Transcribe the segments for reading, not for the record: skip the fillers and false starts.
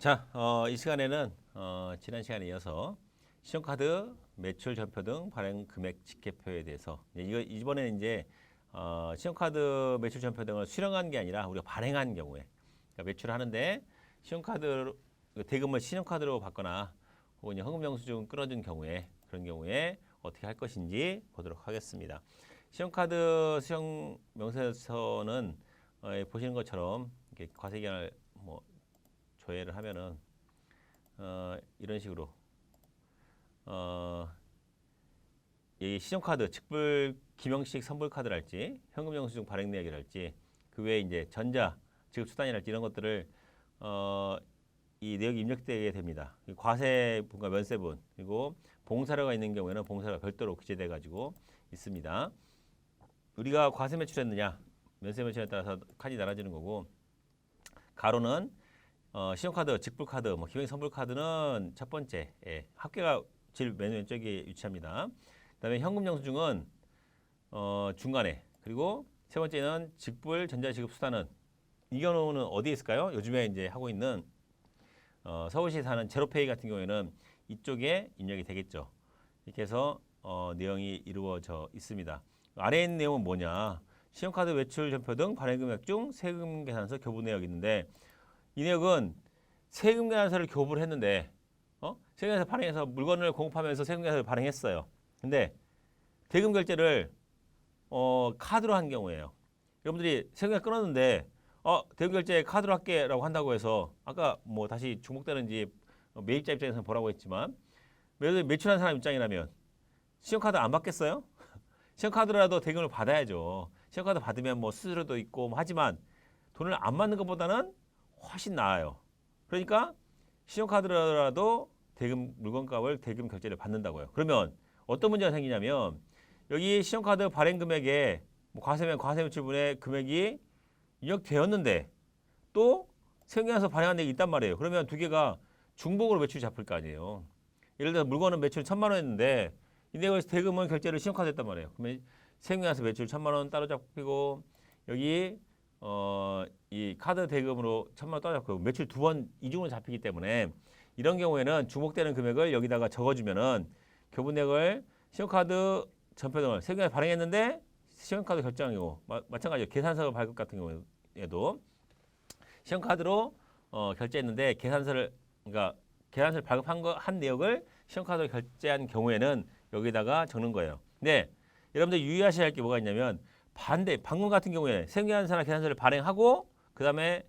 자, 이 시간에는 지난 시간에 이어서 신용카드 매출 전표 등 발행 금액 집계표에 대해서 이번에는 이제 신용카드 매출 전표 등을 수령한 게 아니라 우리가 발행한 경우에 그러니까 매출하는데 신용카드 대금을 신용카드로 받거나 혹은 현금 영수증 끊어준 경우에 그런 경우에 어떻게 할 것인지 보도록 하겠습니다. 신용카드 수령 명세서는 보시는 것처럼 이렇게 과세기간을 조회를 하면은 이런 식으로 이 신용카드 직불 기명식 선불카드랄지 현금 영수증 발행 내역이랄지 그 외에 이제 전자 지급 수단이랄지 이런 것들을 이 내역이 입력되게 됩니다. 과세분과 면세분 그리고 봉사료가 있는 경우에는 봉사료가 별도로 기재돼 가지고 있습니다. 우리가 과세 매출했느냐 면세 매출에 따라서 카드 나눠지는 거고 가로는 신용카드, 직불카드, 기명 선불카드는 첫 번째 합계가 제일 맨 왼쪽에 위치합니다. 그다음에 현금 영수증은 중간에 그리고 세 번째는 직불 전자지급 수단은 이 경우는 어디에 있을까요? 요즘에 이제 하고 있는 서울시에 사는 제로페이 같은 경우에는 이쪽에 입력이 되겠죠. 이렇게 해서 내용이 이루어져 있습니다. 아래에 있는 내용은 뭐냐? 신용카드 매출 전표 등 발행 금액 중 세금 계산서 교부 내역이 있는데 이 내역은 세금 계산서를 교부를 했는데 세금 계산서 발행해서 물건을 공급하면서 세금 계산서를 발행했어요. 근데 대금 결제를 카드로 한 경우에요. 여러분들이 세금 계산서 끊었는데 대금 결제 카드로 할게라고 한다고 해서 아까 다시 중복되는지 매입자 입장에서는 보라고 했지만 매출한 사람 입장이라면 신용카드 안 받겠어요? 신용카드라도 대금을 받아야죠. 신용카드 받으면 수수료도 있고 하지만 돈을 안 받는 것보다는 훨씬 나아요. 그러니까 신용카드라도 대금 물건값을 대금 결제를 받는다고요. 그러면 어떤 문제가 생기냐면 여기 신용카드 발행 금액에 과세면 과세 매출분의 금액이 입력되었는데 또 세금계산서 발행한 내역이 있단 말이에요. 그러면 두 개가 중복으로 매출이 잡힐 거 아니에요. 예를 들어서 물건은 매출 1,000만 원 했는데 이 내역에서 대금은 결제를 신용카드 했단 말이에요. 그러면 세금계산서 매출 1,000만 원 따로 잡히고 여기 이 카드 대금으로 1,000만 원 따로 잡히고 매출 두 번 이중으로 잡히기 때문에 이런 경우에는 중복되는 금액을 여기다가 적어주면은 교부 내역을 신용카드 전표 등을 세금계산서 발행했는데 신용카드 결제한 경우 마찬가지로 계산서 발급 같은 경우에도 신용카드로 결제했는데 계산서를 발급한 한 내역을 신용카드로 결제한 경우에는 여기다가 적는 거예요. 근데 여러분들 유의하셔야 할 게 뭐가 있냐면 방금 같은 경우에 세금계산서나 계산서를 발행하고 그 다음에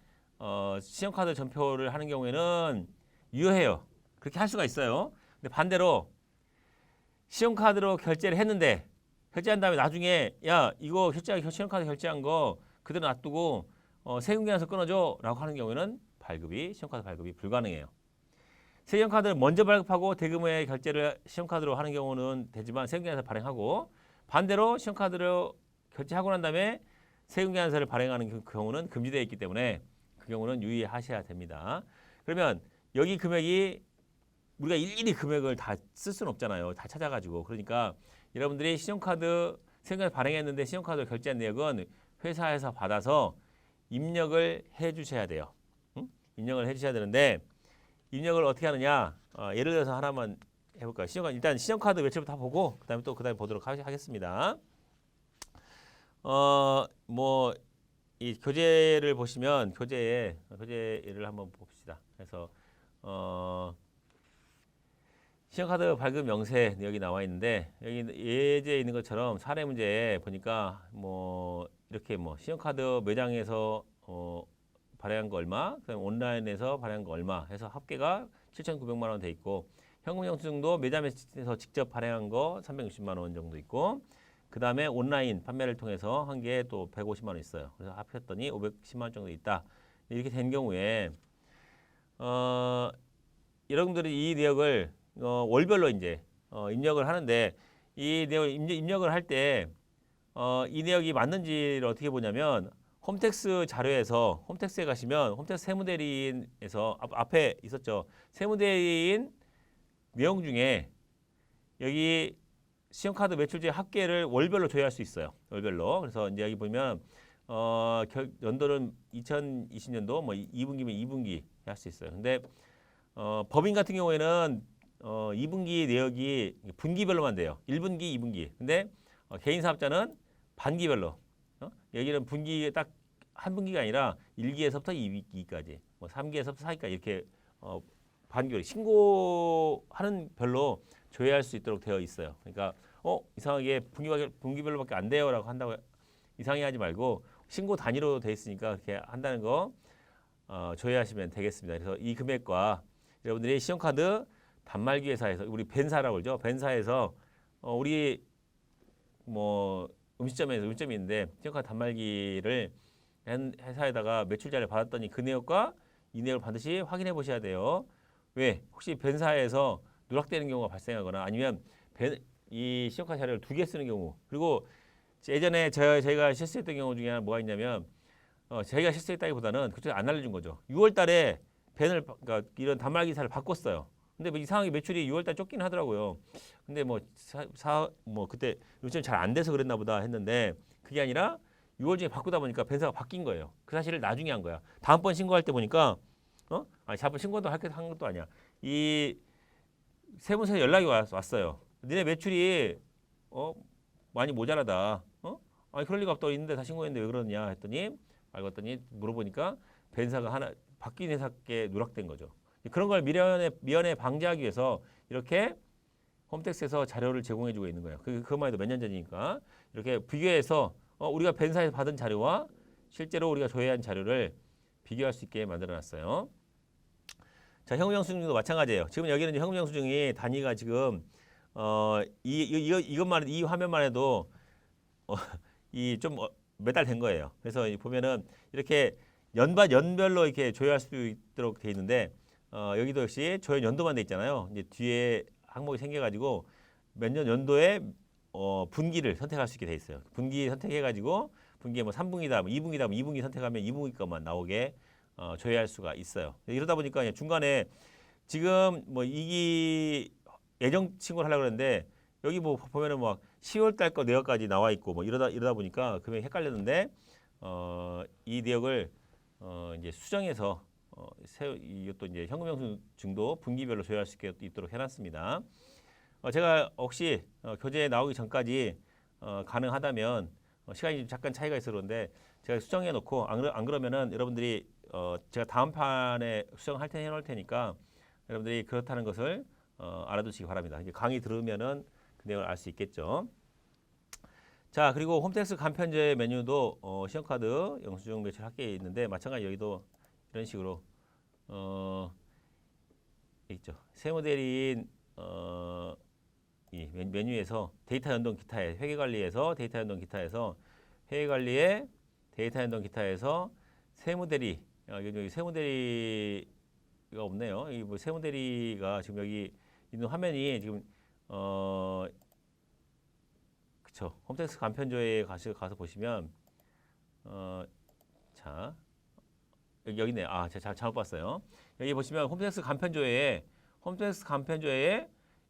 신용카드 전표를 하는 경우에는 유효해요. 그렇게 할 수가 있어요. 근데 반대로 신용카드로 결제를 했는데 결제한 다음에 나중에 야 이거 신용카드 결제한 거 그대로 놔두고 세금계산서 끊어줘 라고 하는 경우에는 신용카드 발급이 불가능해요. 신용카드를 먼저 발급하고 대금의 결제를 신용카드로 하는 경우는 되지만 세금계산서 발행하고 반대로 신용카드로 결제하고 난 다음에 세금계산서를 발행하는 경우는 금지되어 있기 때문에 그 경우는 유의하셔야 됩니다. 그러면 여기 금액이 우리가 일일이 금액을 다 쓸 수는 없잖아요. 다 찾아가지고. 그러니까 여러분들이 신용카드 세금계산서 발행했는데 신용카드로 결제한 내역은 회사에서 받아서 입력을 해주셔야 돼요. 입력을 해주셔야 되는데 입력을 어떻게 하느냐? 예를 들어서 하나만 해볼까요? 일단 신용카드 매출부터 보고 그다음에 보도록 하겠습니다. 이 교재를 보시면 교재를 한번 봅시다. 그래서 신용카드 발급 명세 여기 나와 있는데 여기 예제에 있는 것처럼 사례 문제에 보니까 이렇게 신용카드 매장에서 발행한 거 얼마, 그다음에 온라인에서 발행한 거 얼마 해서 합계가 7,900만 원 돼 있고 현금 영수증도 매장에서 직접 발행한 거 360만 원 정도 있고 그 다음에 온라인 판매를 통해서 한 개에 또 150만 원 있어요. 그래서 합했더니 510만 원 정도 있다. 이렇게 된 경우에 여러분들이 이 내역을 월별로 이제 입력을 하는데 이 내역을 입력을 할 때 이 내역이 맞는지를 어떻게 보냐면 홈택스 자료에서 홈택스에 가시면 홈택스 세무대리인에서 앞에 있었죠. 세무대리인 내용 중에 여기 신용카드 매출제 합계를 월별로 조회할 수 있어요. 월별로. 그래서 이제 여기 보면 연도는 2020년도 뭐 2분기면 2분기 할 수 있어요. 근데 법인 같은 경우에는 2분기 내역이 분기별로만 돼요. 1분기, 2분기. 근데 개인 사업자는 반기별로. 여기는 분기 딱 한 분기가 아니라 1기에서부터 2기까지, 뭐 3기에서부터 4기까지 이렇게 반기별로 신고하는 별로 조회할 수 있도록 되어 있어요. 그러니까 이상하게 분기별로밖에 안 돼요라고 한다고 이상해하지 말고 신고 단위로 돼 있으니까 그렇게 한다는 거 조회하시면 되겠습니다. 그래서 이 금액과 여러분들이 신용카드 단말기 회사에서 우리 벤사라고 그러죠. 벤사에서 우리 뭐 음식점이 있는데 신용카드 단말기를 회사에다가 매출자를 받았더니 그 내역과 이 내역을 반드시 확인해 보셔야 돼요. 왜? 혹시 벤사에서 누락되는 경우가 발생하거나 아니면 이 신용카드 자료를 2개 쓰는 경우, 그리고 예전에 저희가 실수했던 경우 중에 하나 뭐가 있냐면 저희가 실수했다기보다는 그쪽에 안 알려준 거죠. 6월 달에 그러니까 이런 단말기사를 바꿨어요. 근데 뭐 이상하게 매출이 6월 달 쫓기는 하더라고요. 근데 뭐 그때 요즘 잘 안 돼서 그랬나 보다 했는데 그게 아니라 6월 중에 바꾸다 보니까 벤사가 바뀐 거예요. 그 사실을 나중에 한 거야. 다음번 신고할 때 보니까 아니 자번 신고도 한 것도 아니야. 이 세무서에 연락이 왔어요. 니네 매출이 많이 모자라다. 아니 그럴 리가 없다. 있는데 다 신고했는데 왜 그러냐 했더니 알고 봤더니 물어보니까 벤사가 하나 바뀐 회사께 누락된 거죠. 그런 걸 미연에 방지하기 위해서 이렇게 홈택스에서 자료를 제공해주고 있는 거예요. 그것만 해도 몇 년 전이니까 이렇게 비교해서 우리가 벤사에서 받은 자료와 실제로 우리가 조회한 자료를 비교할 수 있게 만들어놨어요. 자, 현금영수증도 마찬가지예요. 지금 여기는 현금영수증이 단위가 지금 이것만 이 화면만 해도 이 좀 몇 달 된 거예요. 그래서 보면은 이렇게 연별로 이렇게 조회할 수 있도록 돼 있는데 여기도 역시 조회 연도만 돼 있잖아요. 이제 뒤에 항목이 생겨가지고 몇 년 연도에 분기를 선택할 수 있게 돼 있어요. 분기 선택해가지고 분기에 뭐 3분기다, 뭐 2분기다, 뭐 2분기 선택하면 2분기 것만 나오게 조회할 수가 있어요. 이러다 보니까 중간에 지금 뭐 2기 예정 신고를 하려고 그러는데 여기 뭐 보면은 막 10월 달 거 내역까지 나와 있고 뭐 이러다 보니까 금액이 헷갈렸는데 이 내역을 이제 수정해서 이것도 이제 현금영수증도 분기별로 조회할 수 있도록 해놨습니다. 제가 혹시 교재 나오기 전까지 가능하다면 시간이 잠깐 차이가 있어 그런데 제가 수정해 놓고 안 그러면은 여러분들이 제가 다음 판에 수정할 테 해놓을 테니까 여러분들이 그렇다는 것을 알아두시기 바랍니다. 이제 강의 들으면은 그 내용을 알 수 있겠죠. 자, 그리고 홈택스 간편제 메뉴도 신용카드 영수증 매출 합계에 있는데 마찬가지 여기도 이런 식으로 있죠. 세무대리인 이 메뉴에서 데이터 연동 기타에 회계관리에서 데이터 연동 기타에서 회계관리에 데이터 연동 기타에서 세무대리 여기 세무대리가 없네요. 이 뭐 세무대리가 지금 여기 있는 화면이 지금 그쵸. 홈택스 간편조에 가서 보시면 자 여기 있네. 아 제가 잘못 봤어요. 여기 보시면 홈택스 간편조에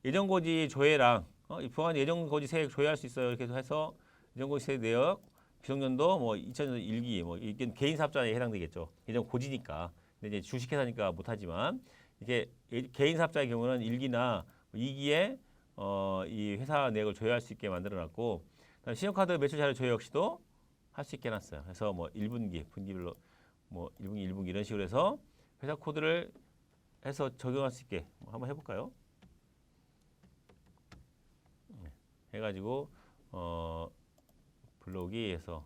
예정고지 조회랑 부한 예정고지 세액 조회할 수 있어요. 이렇게 해서 예정고지 세액 내역 비성년도 뭐 2000년도 1기 뭐 이게 개인 사업자에 해당되겠죠. 예정고지니까. 근데 이제 주식회사니까 못하지만 이게 개인 사업자의 경우는 1기나 2기에 이 회사 내역을 조회할 수 있게 만들어놨고, 그다음 신용카드 매출 자료 조회 역시도 할 수 있게 해놨어요. 그래서 뭐 1분기, 분기별로 뭐 1분기 이런 식으로 해서 회사 코드를 해서 적용할 수 있게 한번 해볼까요? 해가지고 불러오기에서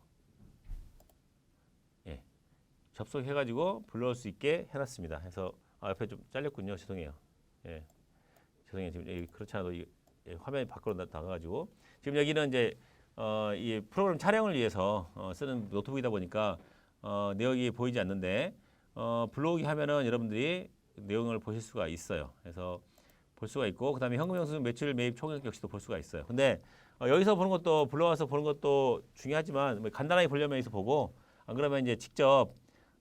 접속해가지고 불러올 수 있게 해놨습니다. 해서 옆에 좀 잘렸군요. 죄송해요. 죄송해요. 지금 그렇지 않아도 화면이 밖으로 나가가지고 지금 여기는 이제 이 프로그램 촬영을 위해서 쓰는 노트북이다 보니까 내역이 보이지 않는데 불러오기 하면은 여러분들이 내용을 보실 수가 있어요. 그래서 볼 수가 있고 그다음에 현금영수증 매출 매입 총액 역시도 볼 수가 있어요. 근데 여기서 보는 것도 불러와서 보는 것도 중요하지만 뭐 간단하게 보려면 여기서 보고 안 그러면 이제 직접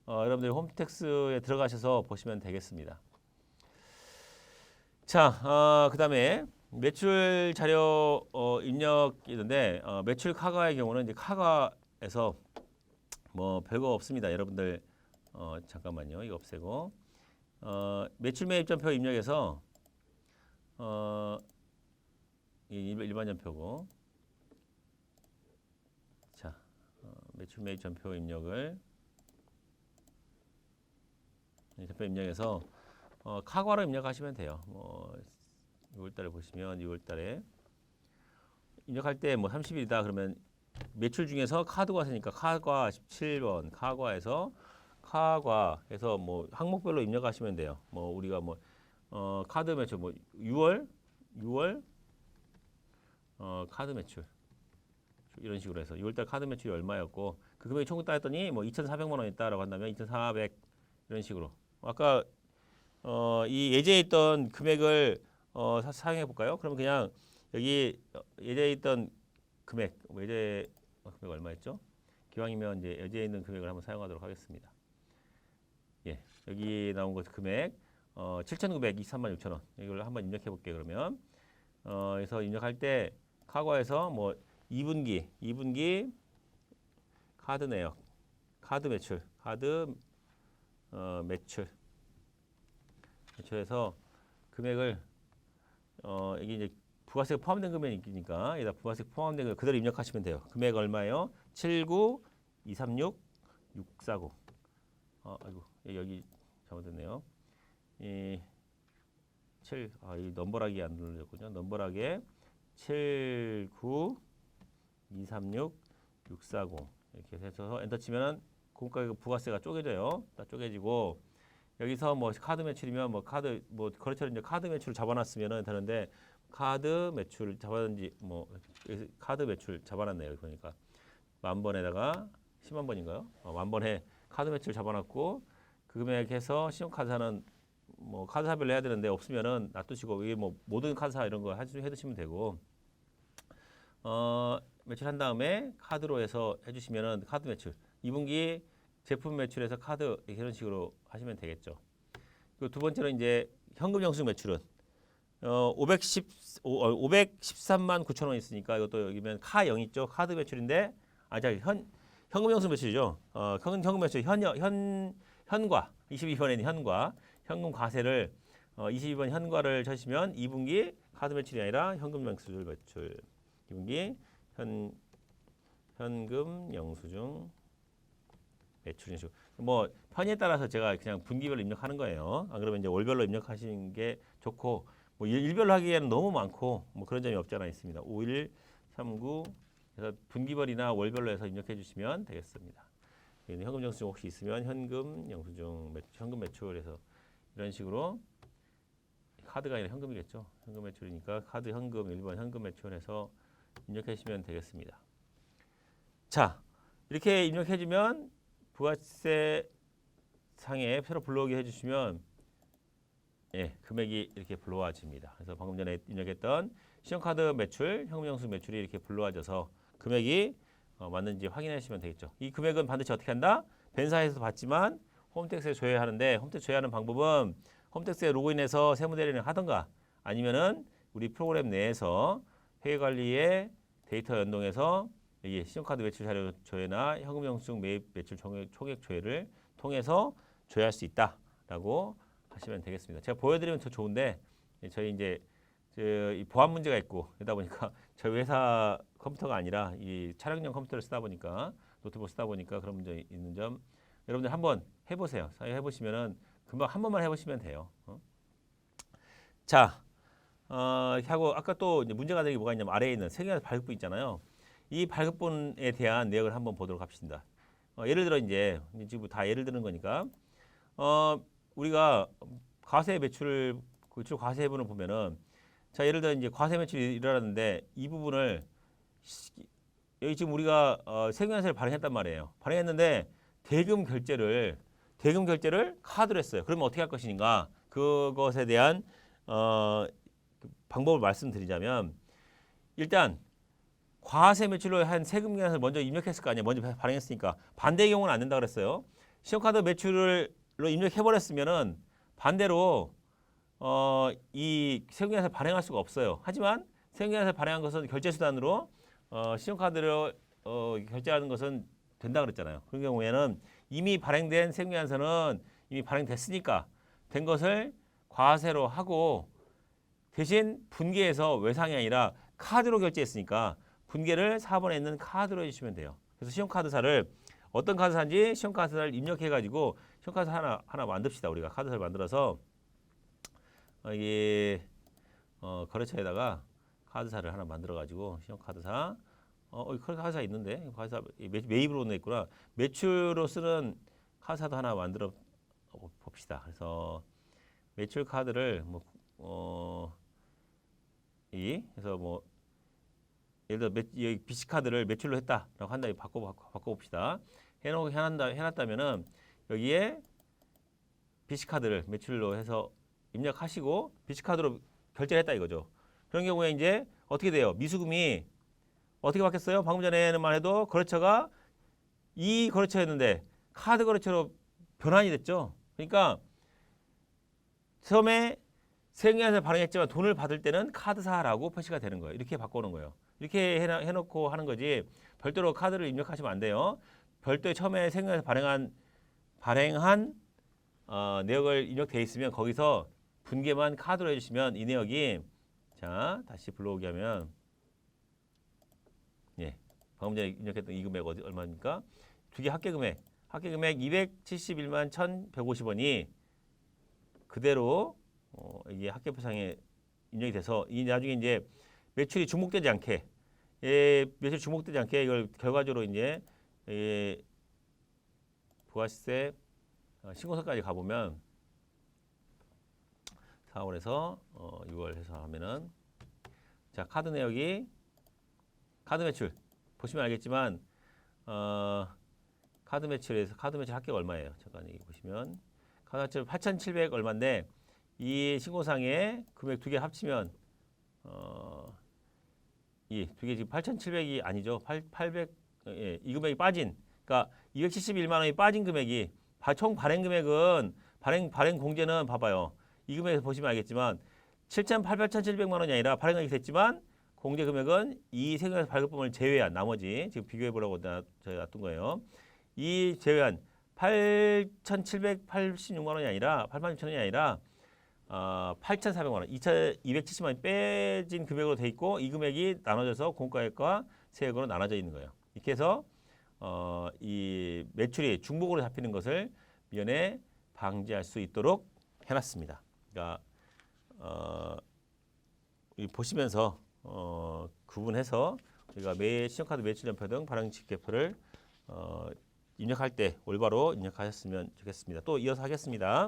여러분들이 홈택스에 들어가셔서 보시면 되겠습니다. 자, 그다음에 매출 자료 입력이 있는데 매출 카가의 경우는 이제 카가에서 뭐 별거 없습니다. 여러분들 잠깐만요. 이거 없애고 매출 매입전표 입력해서 이 일반전표고 자 매출 매입전표 입력을 전표 입력해서 카과로 입력하시면 돼요. 뭐 6월달에 보시면 6월달에 입력할 때 뭐 30일이다 그러면 매출 중에서 카드과세니까 카과 17번 카과에서 뭐 항목별로 입력하시면 돼요. 뭐 우리가 뭐 카드 매출 뭐 6월 카드 매출 이런 식으로 해서 6월달 카드 매출이 얼마였고 그 금액이 총 따졌더니 뭐 2,400만 원 있다라고 한다면 2,400 이런 식으로 아까 이 예제에 있던 금액을 사용해 볼까요? 그러면 그냥 여기 예제에 있던 금액 예제 금액 얼마였죠? 기왕이면 이제 예제에 있는 금액을 한번 사용하도록 하겠습니다. 예, 여기 나온 것 금액 7,923만 6천 원 이걸 한번 입력해 볼게요. 그러면 그래서 입력할 때 카과에서 뭐 2분기 카드 내역 카드 매출 매출에서 금액을 이게 이제 부가세가 포함된 금액이니까 여기다 부가세 포함된 걸 그대로 입력하시면 돼요. 금액 얼마예요? 79,236 649. 아이고 여기 잘못됐네요. 이 넘버락이 안 눌렸군요. 넘버락에 79,236 649 이렇게 해서 엔터 치면은 공가 부가세가 쪼개져요. 딱 쪼개지고 여기서 뭐 카드 매출이면 뭐 카드 뭐 거래처를 이제 카드 매출을 잡아놨으면은 되는데 카드 매출 잡았는지 뭐 카드 매출 잡아놨네요. 여기 보니까 10,000번에다가 10만 번인가요? 10,000번에 카드 매출 잡아놨고 그 금액에서 신용카드사는 뭐 카드사별로 해야 되는데 없으면은 놔두시고 이게 뭐 모든 카드사 이런 거 해두시면 되고 매출 한 다음에 카드로 해서 해주시면은 카드 매출 2분기 제품 매출에서 카드 이런 식으로 하시면 되겠죠. 그리고 두 번째는 이제 현금 영수증 매출은 513만 9천 원 있으니까 이것도 여기면 카0 있죠. 카드 매출인데 현금 영수증 매출이죠. 현금 매출 현과 22번에는 현금 과세를 22번 현과를 쳐시면 2분기 카드 매출이 아니라 현금 영수증 매출 2분기 현금 영수증 매출 뭐 편의에 따라서 제가 그냥 분기별로 입력하는 거예요. 안 그러면 이제 월별로 입력하시는 게 좋고 뭐 일별로 하기에는 너무 많고 뭐 그런 점이 없지 않아 있습니다. 51, 39 그래서 분기별이나 월별로 해서 입력해 주시면 되겠습니다. 현금 영수증 혹시 있으면 현금 영수증 현금 매출에서 이런 식으로 카드가 아니라 현금이겠죠. 현금 매출이니까 카드 현금 1번 현금 매출에서 입력해 주시면 되겠습니다. 자 이렇게 입력해 주면 부가세 상에 새로 불러오게 해주시면 금액이 이렇게 불러와집니다. 그래서 방금 전에 입력했던 신용카드 매출, 현금영수증 매출이 이렇게 불러와져서 금액이 맞는지 확인해 주시면 되겠죠. 이 금액은 반드시 어떻게 한다? 벤사에서 받지만 홈택스에 조회하는데 홈택스 조회하는 방법은 홈택스에 로그인해서 세무대리를 하던가 아니면은 우리 프로그램 내에서 회계관리에 데이터 연동해서 이 신용카드 매출 자료 조회나 현금영수증 매입 매출 총액 조회를 통해서 조회할 수 있다라고 하시면 되겠습니다. 제가 보여드리면 더 좋은데 저희 이제 이 보안 문제가 있고 그러다 보니까 저희 회사 컴퓨터가 아니라 이 촬영용 컴퓨터를 쓰다 보니까 노트북 쓰다 보니까 그런 문제 있는 점 여러분들 한번 해보세요. 해보시면은 금방 한 번만 해보시면 돼요. 자, 하고 아까 또 이제 문제가 되는 게 뭐가 있냐면 아래에 있는 세계관 발급부 있잖아요. 이 발급분에 대한 내역을 한번 보도록 합시다. 예를 들어 이제 지금 다 예를 드는 거니까 우리가 과세 매출 과세분을 보면은 자 예를 들어 이제 과세 매출이 일어났는데 이 부분을 여기 지금 우리가 세금과세를 발행했단 말이에요. 발행했는데 대금 결제를 카드로 했어요. 그러면 어떻게 할 것인가? 그것에 대한 방법을 말씀드리자면 일단 과세 매출로 한 세금 계산을 먼저 입력했을 거 아니에요. 먼저 발행했으니까 반대의 경우는 안 된다 그랬어요. 신용카드 매출로 입력해 버렸으면은 반대로 이 세금 계산을 발행할 수가 없어요. 하지만 세금 계산을 발행한 것은 결제 수단으로 신용카드로 결제하는 것은 된다 그랬잖아요. 그런 경우에는 이미 발행된 세금계산서는 이미 발행됐으니까 된 것을 과세로 하고 대신 분기해서 외상이 아니라 카드로 결제했으니까 분기를 4번에 있는 카드로 해주시면 돼요. 그래서 신용카드사를 어떤 카드사인지 신용카드사를 입력해가지고 신용카드사 하나 만듭시다. 우리가 카드사를 만들어서 이게 거래처에다가 카드사를 하나 만들어가지고 신용카드사 카드사 있는데 카드사 매입으로 돼 있구나. 매출로 쓰는 카드사도 하나 만들어 봅시다. 그래서 매출 카드를 그래서 예를 들어 여기 BC 카드를 매출로 했다라고 한다. 바꿔봅시다. 해놨다면은 여기에 BC 카드를 매출로 해서 입력하시고 BC 카드로 결제를 했다 이거죠. 그런 경우에 이제 어떻게 돼요? 미수금이 어떻게 바뀌었어요? 방금 전에만 해도 거래처가 이 거래처였는데 카드 거래처로 변환이 됐죠. 그러니까 처음에 세금계산서를 발행했지만 돈을 받을 때는 카드사라고 표시가 되는 거예요. 이렇게 바꾸는 거예요. 이렇게 해놓고 하는 거지 별도로 카드를 입력하시면 안 돼요. 별도에 처음에 세금계산서 발행한 내역을 입력돼 있으면 거기서 분계만 카드로 해주시면 이 내역이 자 다시 불러오게 하면 방금 전에 입력했던 이 금액 얼마입니까? 두 개 합계금액 271만 1,150원이 그대로 이게 합계표상에 입력이 돼서 이 나중에 이제 매출이 중복되지 않게 이걸 결과적으로 이제 부가세 신고서까지 가보면 4월에서 6월 해서 하면은 자 카드 내역이 카드 매출 보시면 알겠지만 카드 매출 합계가 얼마예요? 잠깐 여기 보시면 카드 매출 8,700 얼마인데 이 신고상에 금액 두 개 합치면 이 두 개 지금 8,700이 아니죠. 800 이 금액이 빠진 그러니까 271만 원이 빠진 금액이 총 발행 금액은 발행 공제는 봐봐요. 이 금액에서 보시면 알겠지만 8,700만 원이 아니라 발행 금액이 됐지만 공제 금액은 이 세금에서 발급금을 제외한 나머지 지금 비교해 보라고 제가 놔둔 거예요. 이 제외한 8,786만 원이 아니라 86,000원이 아니라 8,400만 원, 270만 원 빼진 금액으로 돼 있고 이 금액이 나눠져서 공과액과 세액으로 나눠져 있는 거예요. 이렇게 해서 이 매출이 중복으로 잡히는 것을 미연에 방지할 수 있도록 해놨습니다. 그러니까 보시면서 구분해서 우리가 신용카드 매출연표 등 발행직계표를 입력할 때 올바로 입력하셨으면 좋겠습니다. 또 이어서 하겠습니다.